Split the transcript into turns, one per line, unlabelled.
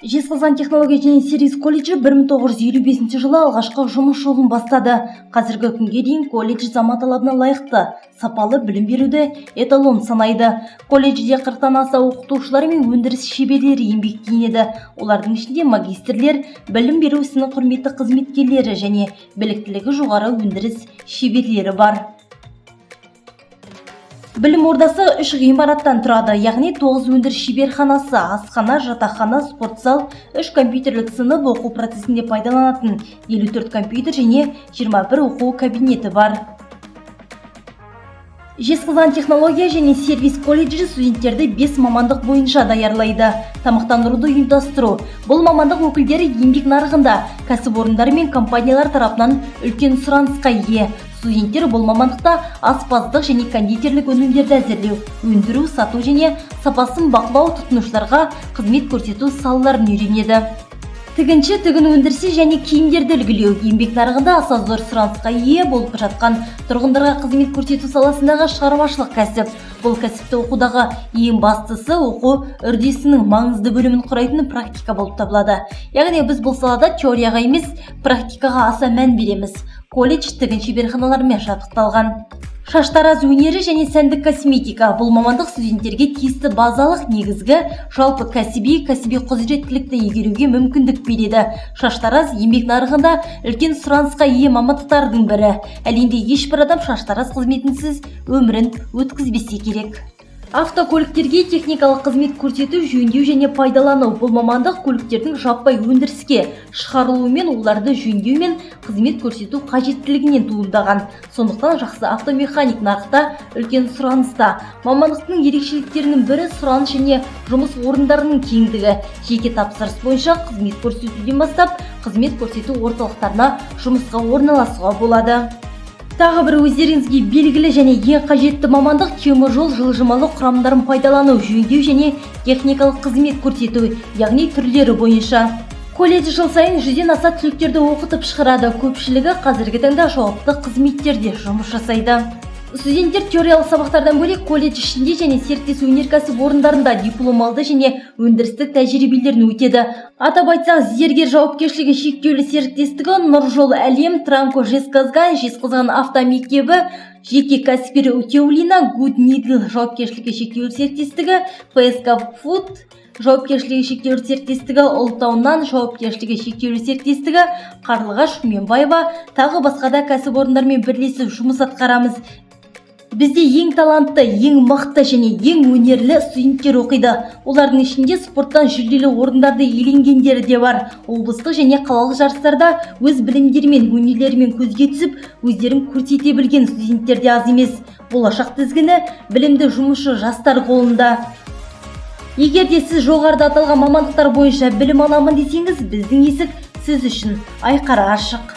Жезқазған технология және сервис колледжі 1955 жылы алғашқы жұмыс жолын бастады. Қазіргі күнге дейін колледж заман талабына лайықты, сапалы білім беруді эталон санайды. Колледжде 40-тан аса оқытушылар мен өндіріс шеберлері еңбектенеді. Олардың ішінде магистрлер, білім беру ісінің құрметті қызметкерлері және біліктілігі жоғары өндіріс шеберлері бар. Білім ордасы 3 ғимараттан тұрады, яғни 9 өндіріс шеберханасы, асхана, жатақхана, спортзал, 3 компьютерлік сынып оқу процесінде пайдаланатын 54 компьютер және 21 оқу кабинеті бар. Жезқазған технология және сервис колледжі студенттерді 5 мамандық бойынша даярлайды. Тамақтандыруды ұйымдастыру. Бұл мамандық өкілдері еңбек нарығында кәсіпорындар мен компаниялар тарапынан үлкен сұранысқа ие. Студенттер бұл мамандықта аспаздық және кондитерлік өнімдерді әзірлеу, өндіру, сату және сапасын бақылау, тұтынушыларға қызмет көрсету салаларын үйренеді. Тігінші, тігін өндірісі және киімдерді үлгілеу, еңбек нарығында аса зор сұранысқа ие болып жатқан тұрғындарға қызмет көрсету саласындағы шығармашылық кәсіп. Бұл кәсіпті оқудағы ең бастысы оқу үрдісінің маңызды бөлімін құрайтын практика болып табылады. Яғни біз бұл салада теорияға емес, практикаға аса мән береміз. Колледж тігін шеберханаларымен жабдықталған. Шаштараз өнері және сәндік косметика. Бұл мамандық студенттерге тиісті базалық негізгі жалпы кәсіби құзыреттілікті игеруге мүмкіндік береді. Шаштараз еңбек нарығында үлкен сұранысқа ие мамандықтардың бірі. Әлемде ешбір адам шаштараз қызметінсіз өмірін өткізбесе керек. Автокөліктерге техникалық қызмет көрсету, жөндеу және пайдалану. Бұл мамандық көліктердің жаппай өндіріске шығарылуы мен оларды жөндеу мен қызмет көрсету қажеттілігінен туындаған. Сондықтан жақсы автомеханик нарықта үлкен сұраныста. Мамандықтың ерекшеліктерінің бірі сұраныс және жұмыс орындарының кеңдігі. Жеке тапсырыс бойынша қызмет көрсетуден бастап, қызмет көрсету орталықтарына жұмысқа орналасуға болады. Тағы бір өздеріңізге белгілі және ең қажетті мамандық теміржол жылжымалы құрамдарын пайдалану, жөндеу және техникалық қызмет көрсету, яғни түрлері бойынша. Колледж жыл сайын 100-ден аса түлектерді оқытып шығарады. Көпшілігі қазіргі таңда жауапты қызметтерде жұмыс жасайды. Студенттер теориялық сабақтардан бөлек колледж ішінде және серіктес өнеркәсіп орындарында диплом алды және өндірістік тәжірибелерін өтеді. Атап айтсақ, зергер жауапкершілігі шектеулі серіктестігі, Нұржол әлем, Транко Жезқазған, Жезқазған автомектебі, жеке кәсіпкері Утеулина, Good Needle жауапкершілігі шектеулі серіктестігі, PSK Food жауапкершілігі шектеулі серіктестігі, Ұлтауннан жауапкершілігі шектеулі серіктестігі, Қарлығаш Менбаева, тағы басқа да кәсіпорындармен бірлесіп жұмыс атқарамыз. Бізде ең талантты, ең мықты және ең өнерлі студенттер оқиды. Олардың ішінде спорттан жүлделі орындарды иеленгендері де бар. Облыстық және қалалық жарыстарда өз білімдері мен өнерлерімен көзге түсіп, өздерін көрсете білген студенттер де аз емес. Болашақ тізгіні білімді жұмысшы жастар қолында. Егер де сіз жоғарыда аталған мамандықтар бойынша білім аламын десеңіз, біздің есік сіз үшін айқара ашық.